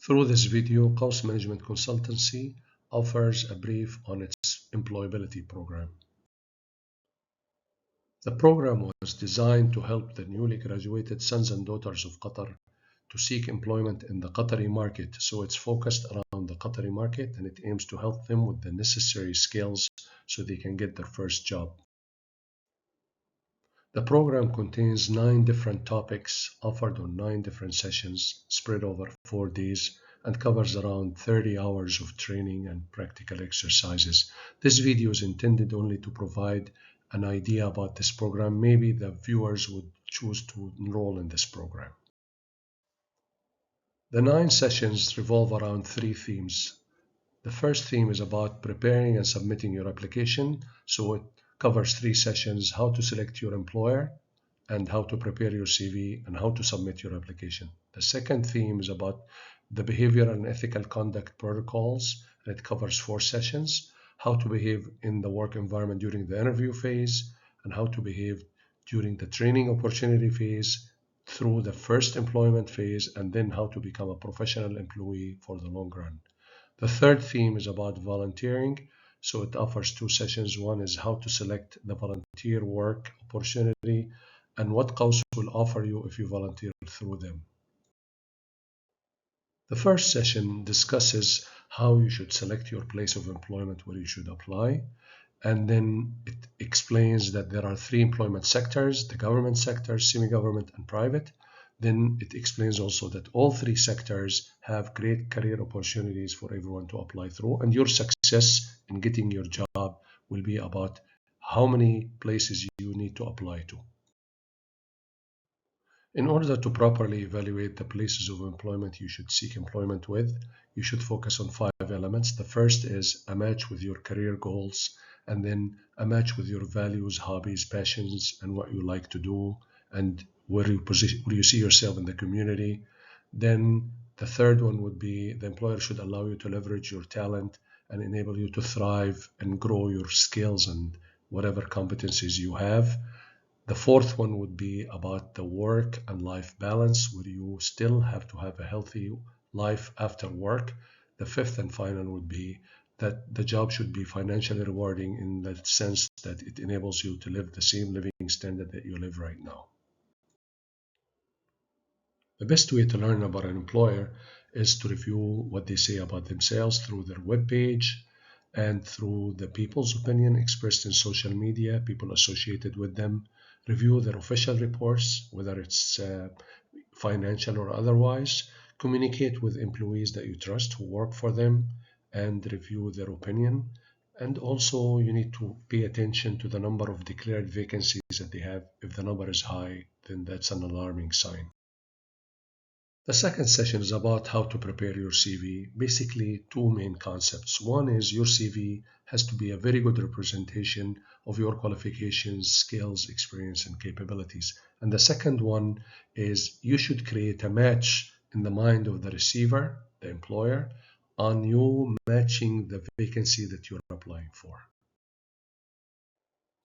Through this video, QAWS Management Consultancy offers a brief on its employability program. The program was designed to help the newly graduated sons and daughters of Qatar to seek employment in the Qatari market. So it's focused around the Qatari market, and it aims to help them with the necessary skills so they can get their first job. The program contains 9 different topics offered on 9 different sessions spread over 4 days and covers around 30 hours of training and practical exercises. This video is intended only to provide an idea about this program. Maybe the viewers would choose to enroll in this program. The 9 sessions revolve around 3 themes. The first theme is about preparing and submitting your application. So it covers 3 sessions: how to select your employer, and how to prepare your CV, and how to submit your application. The second theme is about the behavioral and ethical conduct protocols, and it covers 4 sessions: how to behave in the work environment during the interview phase, and how to behave during the training opportunity phase, through the first employment phase, and then how to become a professional employee for the long run. The third theme is about volunteering. So it offers 2 sessions. One is how to select the volunteer work opportunity and what QAWS will offer you if you volunteer through them. The first session discusses how you should select your place of employment where you should apply. And then it explains that there are 3 employment sectors: the government sector, semi-government, and private. Then it explains also that all 3 sectors have great career opportunities for everyone to apply through, and your success in getting your job will be about how many places you need to apply to. In order to properly evaluate the places of employment you should seek employment with, you should focus on 5 elements. The first is a match with your career goals, and then a match with your values, hobbies, passions, and what you like to do, and where you see yourself in the community. Then the third one would be the employer should allow you to leverage your talent and enable you to thrive and grow your skills and whatever competencies you have. The fourth one would be about the work and life balance, where you still have to have a healthy life after work. The fifth and final would be that the job should be financially rewarding in the sense that it enables you to live the same living standard that you live right now. The best way to learn about an employer is to review what they say about themselves through their webpage and through the people's opinion expressed in social media, people associated with them. Review their official reports, whether it's financial or otherwise. Communicate with employees that you trust who work for them and review their opinion. And also you need to pay attention to the number of declared vacancies that they have. If the number is high, then that's an alarming sign. The second session is about how to prepare your CV. Basically, 2 main concepts. One is your CV has to be a very good representation of your qualifications, skills, experience, and capabilities. And the second one is you should create a match in the mind of the receiver, the employer, on you matching the vacancy that you're applying for.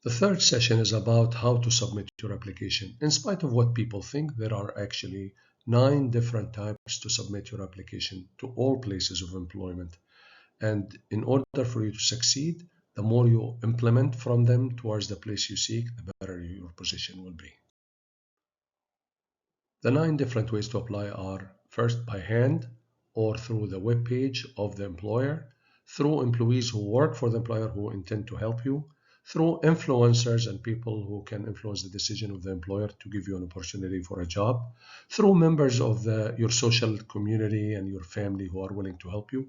The third session is about how to submit your application. In spite of what people think, there are actually 9 different types to submit your application to all places of employment. And in order for you to succeed, the more you implement from them towards the place you seek, the better your position will be. The 9 different ways to apply are: first, by hand or through the web page of the employer, through employees who work for the employer who intend to help you, through influencers and people who can influence the decision of the employer to give you an opportunity for a job, through members of your social community and your family who are willing to help you,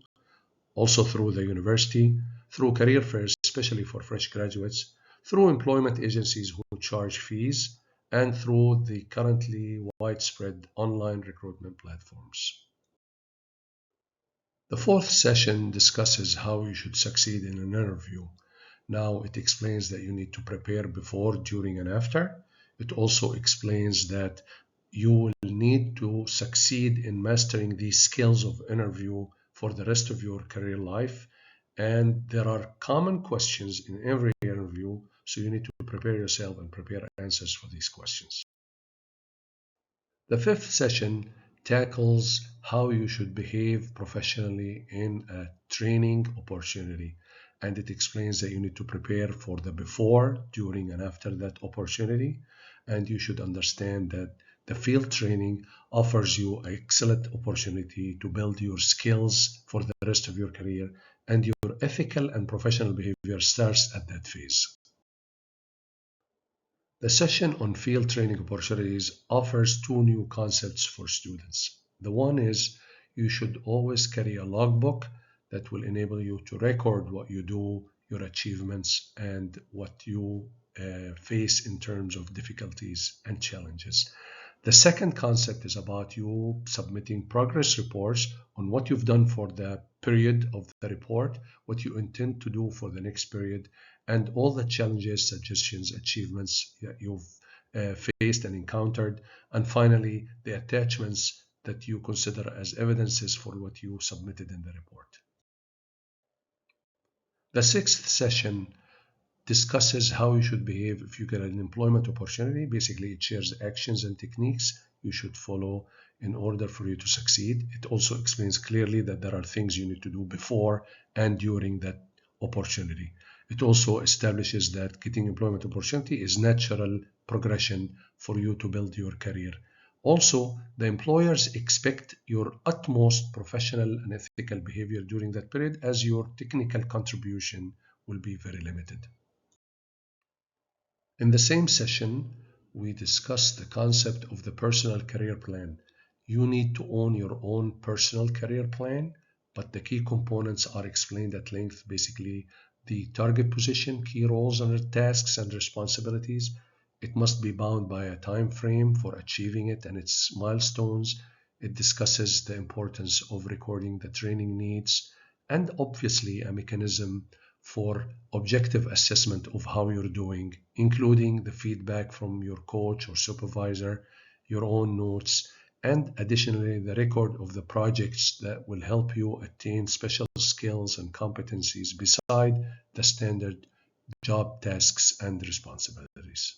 also through the university, through career fairs, especially for fresh graduates, through employment agencies who charge fees, and through the currently widespread online recruitment platforms. The fourth session discusses how you should succeed in an interview. Now it explains that you need to prepare before, during, and after. It also explains that you will need to succeed in mastering these skills of interview for the rest of your career life. And there are common questions in every interview, so you need to prepare yourself and prepare answers for these questions. The fifth session tackles how you should behave professionally in a training opportunity. And it explains that you need to prepare for the before, during, and after that opportunity. And you should understand that the field training offers you an excellent opportunity to build your skills for the rest of your career, and your ethical and professional behavior starts at that phase. The session on field training opportunities offers two new concepts for students. The one is you should always carry a logbook that will enable you to record what you do, your achievements, and what you face in terms of difficulties and challenges. The second concept is about you submitting progress reports on what you've done for the period of the report, what you intend to do for the next period, and all the challenges, suggestions, achievements that you've faced and encountered, and finally, the attachments that you consider as evidences for what you submitted in the report. The sixth session discusses how you should behave if you get an employment opportunity. Basically, it shares actions and techniques you should follow in order for you to succeed. It also explains clearly that there are things you need to do before and during that opportunity. It also establishes that getting employment opportunity is natural progression for you to build your career. Also, the employers expect your utmost professional and ethical behavior during that period, as your technical contribution will be very limited. In the same session, we discussed the concept of the personal career plan. You need to own your own personal career plan, but the key components are explained at length. Basically, the target position, key roles and tasks and responsibilities. It must be bound by a time frame for achieving it and its milestones. It discusses the importance of recording the training needs, and obviously a mechanism for objective assessment of how you're doing, including the feedback from your coach or supervisor, your own notes, and additionally the record of the projects that will help you attain special skills and competencies beside the standard job tasks and responsibilities.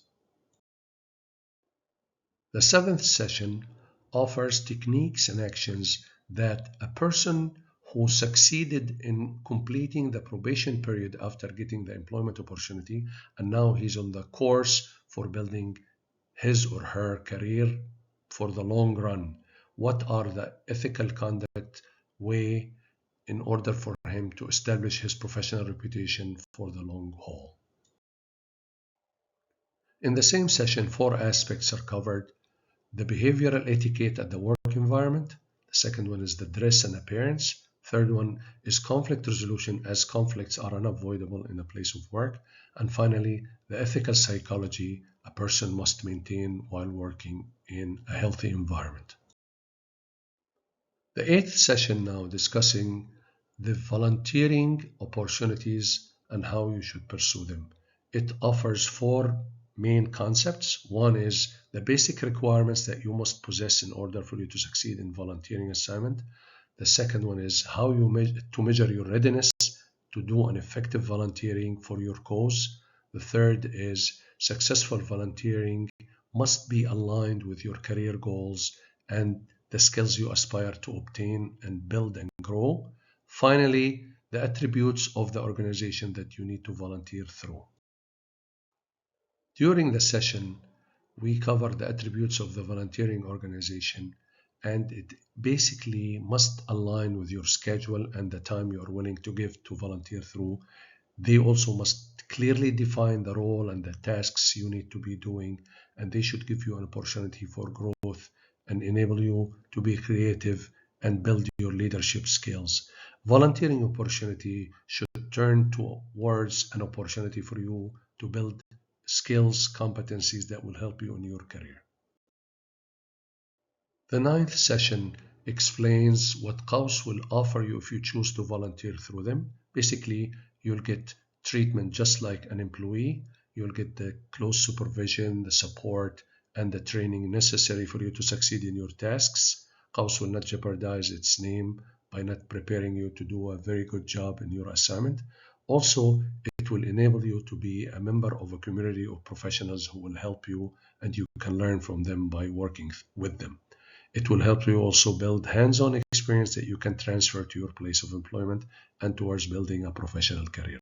The seventh session offers techniques and actions that a person who succeeded in completing the probation period after getting the employment opportunity, and now he's on the course for building his or her career for the long run. What are the ethical conduct way in order for him to establish his professional reputation for the long haul? In the same session, four aspects are covered: the behavioral etiquette at the work environment. The second one is the dress and appearance. Third one is conflict resolution, as conflicts are unavoidable in a place of work. And finally, the ethical psychology a person must maintain while working in a healthy environment. The eighth session now discussing the volunteering opportunities and how you should pursue them. It offers four main concepts. One is the basic requirements that you must possess in order for you to succeed in volunteering assignment. The second one is how you measure your readiness to do an effective volunteering for your cause. The third is successful volunteering must be aligned with your career goals and the skills you aspire to obtain and build and grow. Finally, the attributes of the organization that you need to volunteer through. During the session, we cover the attributes of the volunteering organization, and it basically must align with your schedule and the time you are willing to give to volunteer through. They also must clearly define the role and the tasks you need to be doing, and they should give you an opportunity for growth and enable you to be creative and build your leadership skills. Volunteering opportunity should turn towards an opportunity for you to build skills, competencies that will help you in your career. The ninth session explains what QAWS will offer you if you choose to volunteer through them. Basically, you'll get treatment just like an employee. You'll get the close supervision, the support, and the training necessary for you to succeed in your tasks. QAWS will not jeopardize its name by not preparing you to do a very good job in your assignment. Also, it will enable you to be a member of a community of professionals who will help you, and you can learn from them by working with them. It will help you also build hands-on experience that you can transfer to your place of employment and towards building a professional career.